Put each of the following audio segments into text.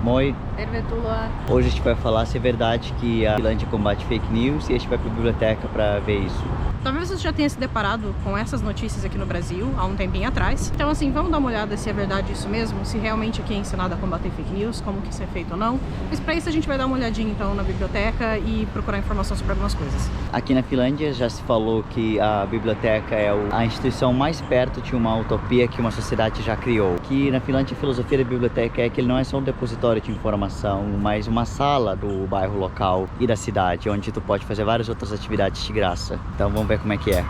Moi, Tervetuloa. hoje a gente vai falar se é verdade que a Finlândia combate fake news e a gente vai para a biblioteca para ver isso. Talvez você já tenha se deparado com essas notícias aqui no Brasil há um tempinho atrás. Então assim, vamos dar uma olhada se é verdade isso mesmo, se realmente aqui é ensinado a combater fake news, como que isso é feito ou não. Mas para isso a gente vai dar uma olhadinha então na biblioteca e procurar informação sobre algumas coisas. Aqui na Finlândia já se falou que a biblioteca é a instituição mais perto de uma utopia que uma sociedade já criou. Aqui na Finlândia a filosofia da biblioteca é que ele não é só um depositório de informação, mas uma sala do bairro local e da cidade, onde tu pode fazer várias outras atividades de graça. Então vamos ver como é que é.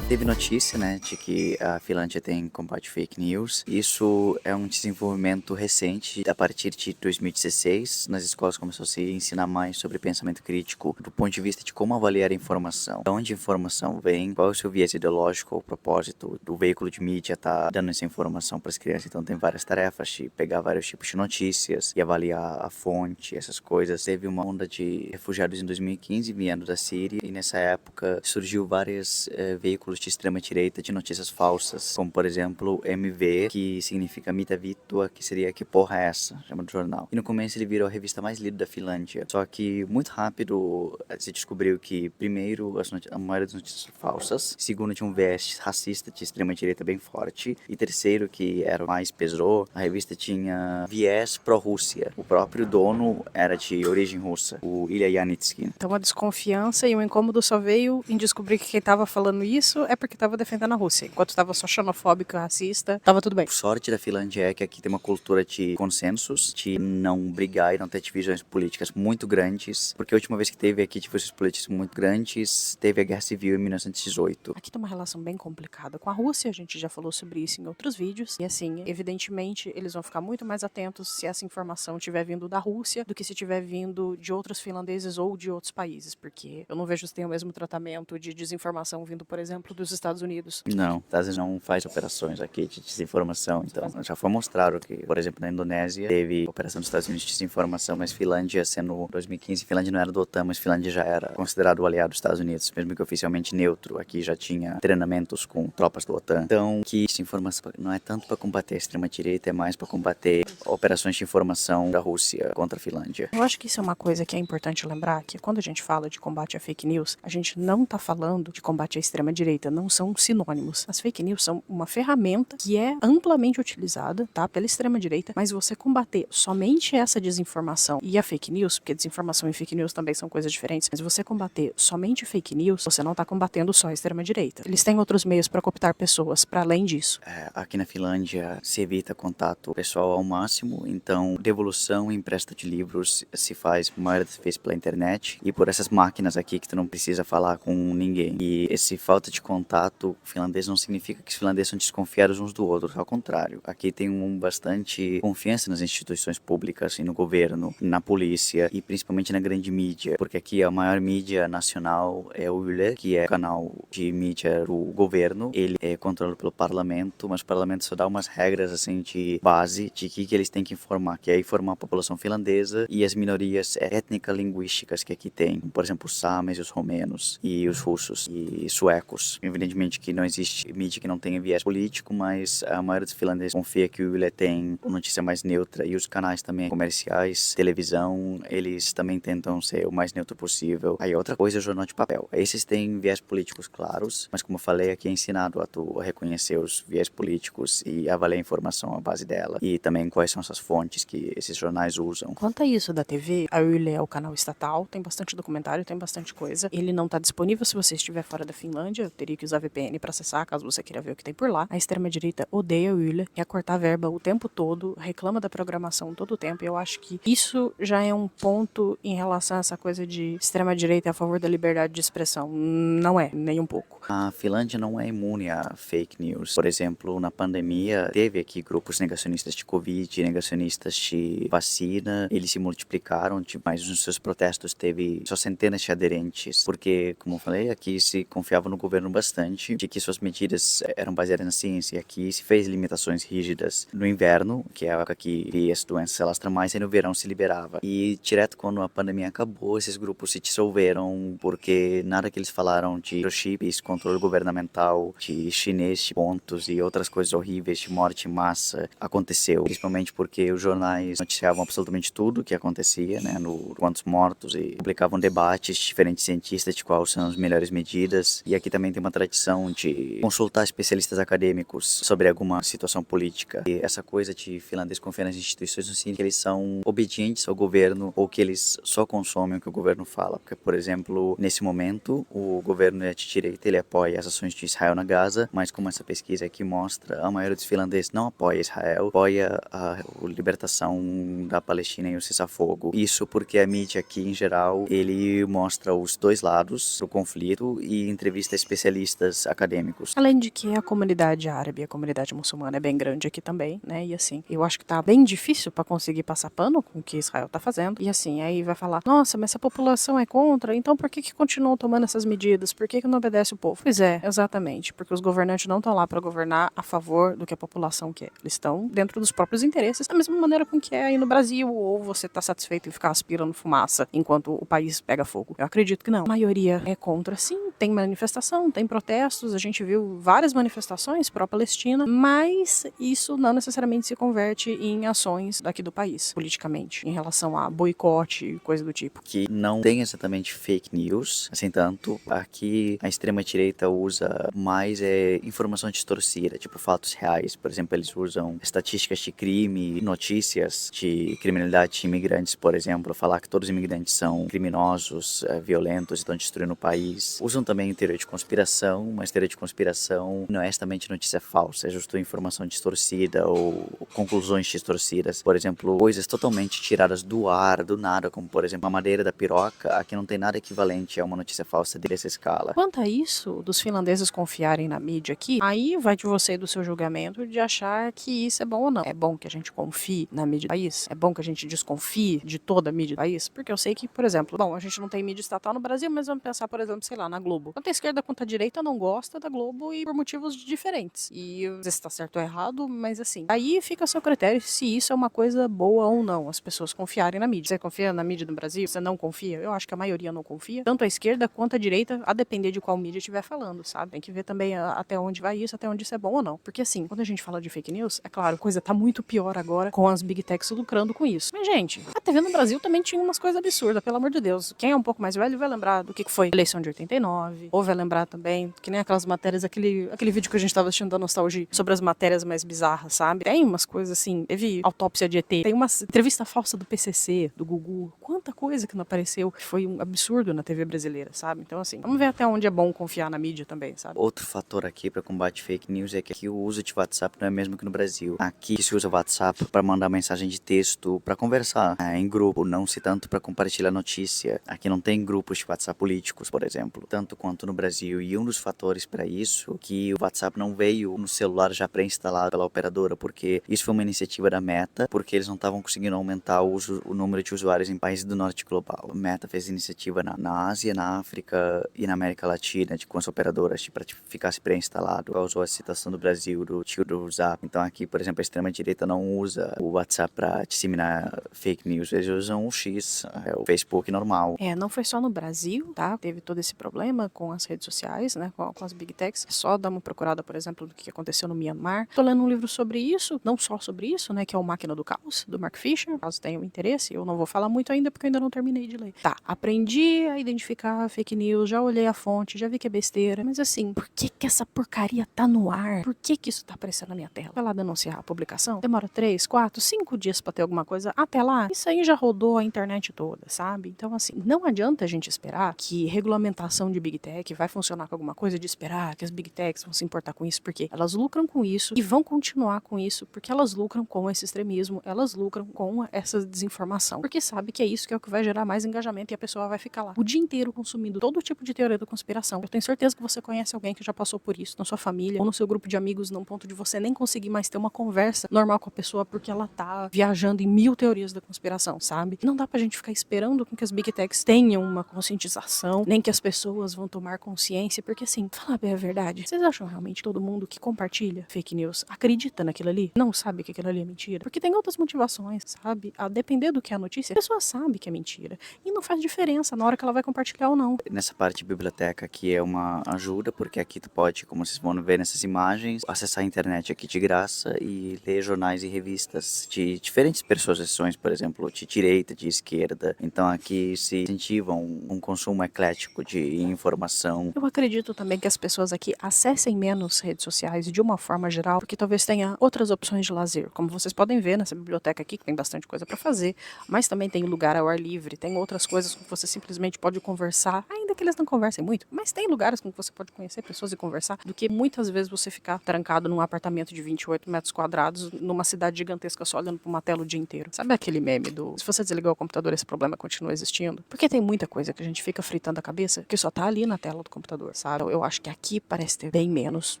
Teve notícia, né, de que a Finlândia tem combate fake news. Isso é um desenvolvimento recente. A partir de 2016, nas escolas começou a se ensinar mais sobre pensamento crítico do ponto de vista de como avaliar a informação. De onde a informação vem, qual é o seu viés ideológico ou propósito do veículo de mídia tá dando essa informação para as crianças. Então tem várias tarefas de pegar vários tipos de notícias e avaliar a fonte, essas coisas. Teve uma onda de refugiados em 2015 vindo da Síria e nessa época surgiu vários veículos de extrema-direita de notícias falsas, como por exemplo MV, que significa Mitä Vittua, que seria que porra é essa, chama do jornal. E no começo ele virou a revista mais lida da Finlândia, só que muito rápido se descobriu que primeiro a maioria das notícias são falsas, segundo tinha um viés racista de extrema-direita bem forte, e terceiro, que era o mais pesou, a revista tinha viés pró-Rússia. O próprio dono era de origem russa, o Ilya Yanitskin. Então a desconfiança e o incômodo só veio em descobrir que quem estava falando isso é porque estava defendendo a Rússia. Enquanto estava só xenofóbico e racista, estava tudo bem. A sorte da Finlândia é que aqui tem uma cultura de consensos, de não brigar e não ter divisões políticas muito grandes, porque a última vez que teve aqui divisões políticas muito grandes, teve a Guerra Civil em 1918. Aqui tem uma relação bem complicada com a Rússia, a gente já falou sobre isso em outros vídeos, e assim, evidentemente, eles vão ficar muito mais atentos se essa informação estiver vindo da Rússia do que se estiver vindo de outros finlandeses ou de outros países, porque eu não vejo se tem o mesmo tratamento de desinformação vindo, por exemplo, dos Estados Unidos. Não, os Estados Unidos não faz operações aqui de desinformação, então já foi mostrado que, por exemplo, na Indonésia teve operação dos Estados Unidos de desinformação, mas Finlândia, sendo 2015, Finlândia não era do OTAN, mas Finlândia já era considerado o aliado dos Estados Unidos, mesmo que oficialmente neutro, aqui já tinha treinamentos com tropas do OTAN. Então, que desinformação não é tanto para combater a extrema-direita, é mais para combater operações de informação da Rússia contra a Finlândia. Eu acho que isso é uma coisa que é importante lembrar, que quando a gente fala de combate a fake news, a gente não tá falando de combate à extrema-direita, não são sinônimos. As fake news são uma ferramenta que é amplamente utilizada, tá, pela extrema-direita, mas você combater somente essa desinformação e a fake news, porque desinformação e fake news também são coisas diferentes, mas você combater somente fake news, você não tá combatendo só a extrema-direita. Eles têm outros meios para cooptar pessoas, para além disso. Aqui na Finlândia se evita contato pessoal ao máximo, então devolução e empréstimo de livros se faz, a maioria das vezes pela internet e por essas máquinas aqui que tu não precisa falar com ninguém. E esse falta de contato finlandês não significa que os finlandeses são desconfiados uns do outro, ao contrário. Aqui tem bastante confiança nas instituições públicas e no governo, na polícia e principalmente na grande mídia, porque aqui a maior mídia nacional é o Yle, que é o canal de mídia do governo. Ele é controlado pelo parlamento, mas o parlamento só dá umas regras assim de base de que eles têm que informar, que é informar a população finlandesa e as minorias étnico-linguísticas que aqui tem, por exemplo, os sames, os romenos e os russos e suecos. Evidentemente que não existe mídia que não tenha viés político, mas a maioria dos finlandeses confia que o Yle tem uma notícia mais neutra e os canais também comerciais, televisão, eles também tentam ser o mais neutro possível. Aí outra coisa é o jornal de papel. Esses têm viés políticos claros, mas como eu falei, aqui é ensinado a tu reconhecer os viés políticos e avaliar a informação à base dela e também quais são essas fontes que esses jornais usam. Quanto a isso da TV, a Yle é o canal estatal, tem bastante documentário, tem bastante coisa. Ele não tá disponível se você estiver fora da Finlândia, eu teria que usar VPN para acessar, caso você queira ver o que tem por lá. A extrema-direita odeia o Yle, quer cortar verba o tempo todo, reclama da programação todo o tempo, e eu acho que isso já é um ponto em relação a essa coisa de extrema-direita a favor da liberdade de expressão. Não é, nem um pouco. A Finlândia não é imune a fake news. Por exemplo, na pandemia, teve aqui grupos negacionistas de Covid, negacionistas de vacina. Eles se multiplicaram, mas nos seus protestos teve só centenas de aderentes. Porque, como eu falei, aqui se confiava no governo bastante, de que suas medidas eram baseadas na ciência. E aqui se fez limitações rígidas no inverno, que é a época que as doenças se alastram mais, e no verão se liberava. E direto quando a pandemia acabou, esses grupos se dissolveram, porque nada que eles falaram de microchips, controle governamental, de chinês, de pontos e outras coisas horríveis, de morte em massa, aconteceu. Principalmente porque os jornais noticiavam absolutamente tudo o que acontecia, né, no quantos mortos, e publicavam debates de diferentes cientistas de quais são as melhores medidas. E aqui também tem uma tradição de consultar especialistas acadêmicos sobre alguma situação política. E essa coisa de finlandês confiar nas instituições não significa que eles são obedientes ao governo ou que eles só consomem o que o governo fala. Porque, por exemplo, nesse momento, o governo é de direita, ele apoia as ações de Israel na Gaza, mas como essa pesquisa aqui mostra, a maioria dos finlandeses não apoia Israel, apoia a libertação da Palestina e o cessar-fogo. Isso porque a mídia aqui, em geral, ele mostra os dois lados do conflito e entrevista especialistas acadêmicos. Além de que a comunidade árabe e a comunidade muçulmana é bem grande aqui também, né? E assim, eu acho que tá bem difícil para conseguir passar pano com o que Israel tá fazendo. E assim, aí vai falar, nossa, mas se a população é contra, então por que continuam tomando essas medidas? Por que não obedece o povo? Pois é, exatamente, porque os governantes não estão lá para governar a favor do que a população quer. Eles estão dentro dos próprios interesses, da mesma maneira com que é aí no Brasil, ou você tá satisfeito em ficar aspirando fumaça enquanto o país pega fogo. Eu acredito que não. A maioria é contra, sim, tem manifestação, tem protestos, a gente viu várias manifestações pró-Palestina, mas isso não necessariamente se converte em ações daqui do país, politicamente, em relação a boicote e coisa do tipo. Que não tem exatamente fake news, assim tanto. Aqui a extrema-direita usa mais informação distorcida, tipo fatos reais. Por exemplo, eles usam estatísticas de crime, notícias de criminalidade de imigrantes, por exemplo, falar que todos os imigrantes são criminosos, violentos, estão destruindo o país. Usam também teoria de conspiração, mas teoria de conspiração não é exatamente notícia falsa, é justo informação distorcida ou conclusões distorcidas. Por exemplo, coisas totalmente tiradas do ar, do nada, como por exemplo a madeira da piroca, aqui não tem nada equivalente a uma notícia falsa dessa escala. Quanto a isso, dos finlandeses confiarem na mídia aqui, aí vai de você e do seu julgamento de achar que isso é bom ou não. É bom que a gente confie na mídia do país? É bom que a gente desconfie de toda a mídia do país? Porque eu sei que, por exemplo, bom, a gente não tem mídia estatal no Brasil, mas vamos pensar, por exemplo, sei lá, na Globo. Tanto a esquerda quanto a direita não gosta da Globo e por motivos diferentes. E não sei se tá certo ou errado, mas assim, aí fica a seu critério se isso é uma coisa boa ou não, as pessoas confiarem na mídia. Você confia na mídia do Brasil? Você não confia? Eu acho que a maioria não confia. Tanto a esquerda quanto a direita, a depender de qual mídia estiver falando, sabe? Tem que ver também até onde vai isso, até onde isso é bom ou não. Porque assim, quando a gente fala de fake news, é claro, a coisa tá muito pior agora com as big techs lucrando com isso. Mas, gente, a TV no Brasil também tinha umas coisas absurdas, pelo amor de Deus. Quem é um pouco mais velho vai lembrar do que foi a eleição de 89, ou vai lembrar também, que nem aquelas matérias, aquele vídeo que a gente tava assistindo da Nostalgia, sobre as matérias mais bizarras, sabe? Tem umas coisas assim, teve autópsia de ET, tem uma entrevista falsa do PCC, do Gugu, quanta coisa que não apareceu, que foi um absurdo na TV brasileira, sabe? Então assim, vamos ver até onde é bom confiar na mídia também, sabe? Outro fator aqui para combate fake news é que aqui o uso de WhatsApp não é mesmo que no Brasil. Aqui se usa o WhatsApp para mandar mensagem de texto, para conversar em grupo, não se tanto para compartilhar notícia. Aqui não tem grupos de WhatsApp políticos, por exemplo, tanto quanto no Brasil. E um dos fatores para isso que o WhatsApp não veio no celular já pré-instalado pela operadora, porque isso foi uma iniciativa da Meta, porque eles não estavam conseguindo aumentar o número de usuários em países do norte global. A Meta fez iniciativa na Ásia, na África e na América Latina, com as operadoras, para ficasse pré-instalado. Causou a citação do Brasil, do tio do Zap. Então aqui, por exemplo, a extrema-direita não usa o WhatsApp para disseminar fake news, eles usam o X, o Facebook normal. Não foi só no Brasil, tá? Teve todo esse problema com as redes sociais, né? Com as big techs. É só dar uma procurada, por exemplo, do que aconteceu no Myanmar. Tô lendo um livro sobre isso, não só sobre isso, né? Que é o Máquina do Caos, do Mark Fisher. Caso tenham interesse, eu não vou falar muito ainda porque eu ainda não terminei de ler. Tá, aprendi a identificar fake news, já olhei a fonte, já vi que é besteira. Mas assim, por que essa porcaria tá no ar? Por que isso tá aparecendo na minha tela? Vai lá denunciar a publicação? Demora 3, 4, 5 dias pra ter alguma coisa. Até lá, isso aí já rodou a internet toda, sabe? Então assim, não adianta a gente esperar que regulamentação de Big Tech vai funcionar com alguma coisa, de esperar que as Big Techs vão se importar com isso, porque elas lucram com isso e vão continuar com isso, porque elas lucram com esse extremismo, elas lucram com essa desinformação, porque sabe que é isso que é o que vai gerar mais engajamento e a pessoa vai ficar lá o dia inteiro consumindo todo tipo de teoria da conspiração. Eu tenho certeza certeza que você conhece alguém que já passou por isso na sua família ou no seu grupo de amigos, num ponto de você nem conseguir mais ter uma conversa normal com a pessoa porque ela tá viajando em 1000 teorias da conspiração, sabe? Não dá pra gente ficar esperando com que as Big Techs tenham uma conscientização, nem que as pessoas vão tomar consciência, porque assim, falar bem a verdade, vocês acham realmente que todo mundo que compartilha fake news acredita naquilo ali? Não sabe que aquilo ali é mentira? Porque tem outras motivações, sabe? A depender do que é a notícia, a pessoa sabe que é mentira. E não faz diferença na hora que ela vai compartilhar ou não. Nessa parte de biblioteca aqui é uma ajuda, porque aqui tu pode, como vocês vão ver nessas imagens, acessar a internet aqui de graça e ler jornais e revistas de diferentes persuasões, por exemplo, de direita, de esquerda. Então aqui se incentiva um consumo eclético de informação. Eu acredito também que as pessoas aqui acessem menos redes sociais de uma forma geral, porque talvez tenha outras opções de lazer. Como vocês podem ver nessa biblioteca aqui, que tem bastante coisa para fazer, mas também tem lugar ao ar livre, tem outras coisas com que você simplesmente pode conversar, ainda que eles não conversem muito, mas tem lugares com que você pode conhecer pessoas e conversar, do que muitas vezes você ficar trancado num apartamento de 28 metros quadrados, numa cidade gigantesca só olhando pra uma tela o dia inteiro. Sabe aquele meme do se você desligar o computador, esse problema continua existindo? Porque tem muita coisa que a gente fica fritando a cabeça que só tá ali na tela do computador, sabe? Eu acho que aqui parece ter bem menos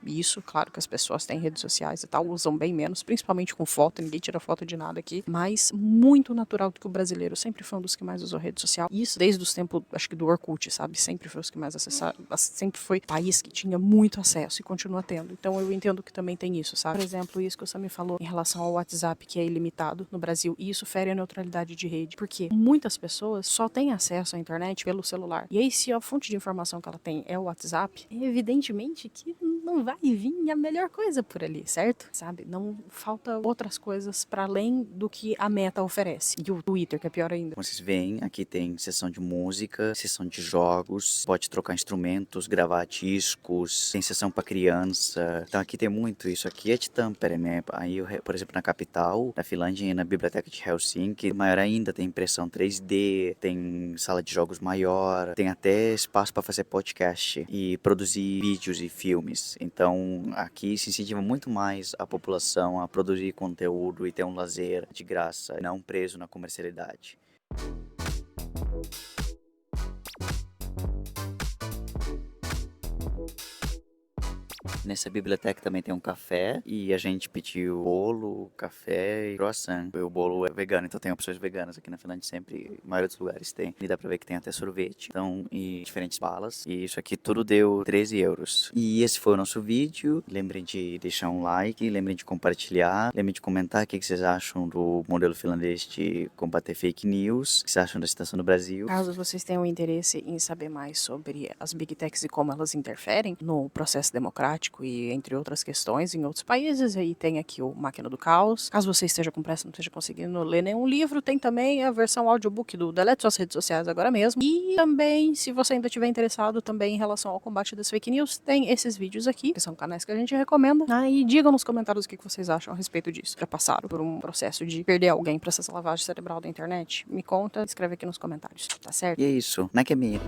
isso. Claro que as pessoas têm redes sociais e tal, usam bem menos, principalmente com foto, ninguém tira foto de nada aqui, mas muito natural que o brasileiro sempre foi um dos que mais usou rede social. Isso desde os tempos, acho que do Orkut, sabe? Sempre foi os que mais acessaram, sempre foi país que tinha muito acesso e continua tendo. Então eu entendo que também tem isso, sabe? Por exemplo, isso que o Sam me falou em relação ao WhatsApp, que é ilimitado no Brasil, e isso fere a neutralidade de rede, porque muitas pessoas só têm acesso à internet pelo celular. E aí, se a fonte de informação que ela tem é o WhatsApp, evidentemente que não vai vir a melhor coisa por ali, certo? Sabe? Não falta outras coisas para além do que a Meta oferece. E o Twitter, que é pior ainda. Como vocês veem, aqui tem sessão de música, sessão de jogos, pode trocar instrumentos, gravar discos, tem sessão para criança. Então aqui tem muito isso. Aqui é de Tampere, né? Aí, por exemplo, na capital, na Finlândia, na biblioteca de Helsinki, maior ainda, tem impressão 3D, tem sala de jogos maior, tem até espaço para fazer podcast e produzir vídeos e filmes. Então aqui se incentiva muito mais a população a produzir conteúdo e ter um lazer de graça, não preso na comercialidade. Nessa biblioteca também tem um café e a gente pediu bolo, café e croissant. O bolo é vegano, então tem opções veganas aqui na Finlândia sempre, a maioria dos lugares tem. E dá pra ver que tem até sorvete, então, e diferentes balas. E isso aqui tudo deu 13 euros. E esse foi o nosso vídeo. Lembrem de deixar um like, lembrem de compartilhar, lembrem de comentar o que vocês acham do modelo finlandês de combater fake news, o que vocês acham da situação no Brasil. Caso vocês tenham interesse em saber mais sobre as Big Techs e como elas interferem no processo democrático e entre outras questões em outros países, aí tem aqui o Máquina do Caos. Caso você esteja com pressa e não esteja conseguindo ler nenhum livro, tem também a versão audiobook do Delete Suas Redes Sociais agora mesmo. E também, se você ainda estiver interessado também em relação ao combate das fake news, tem esses vídeos aqui, que são canais que a gente recomenda. E digam nos comentários o que vocês acham a respeito disso. Já passaram por um processo de perder alguém para essa lavagem cerebral da internet? Me conta, escreve aqui nos comentários, tá certo? E é isso, Nakemi.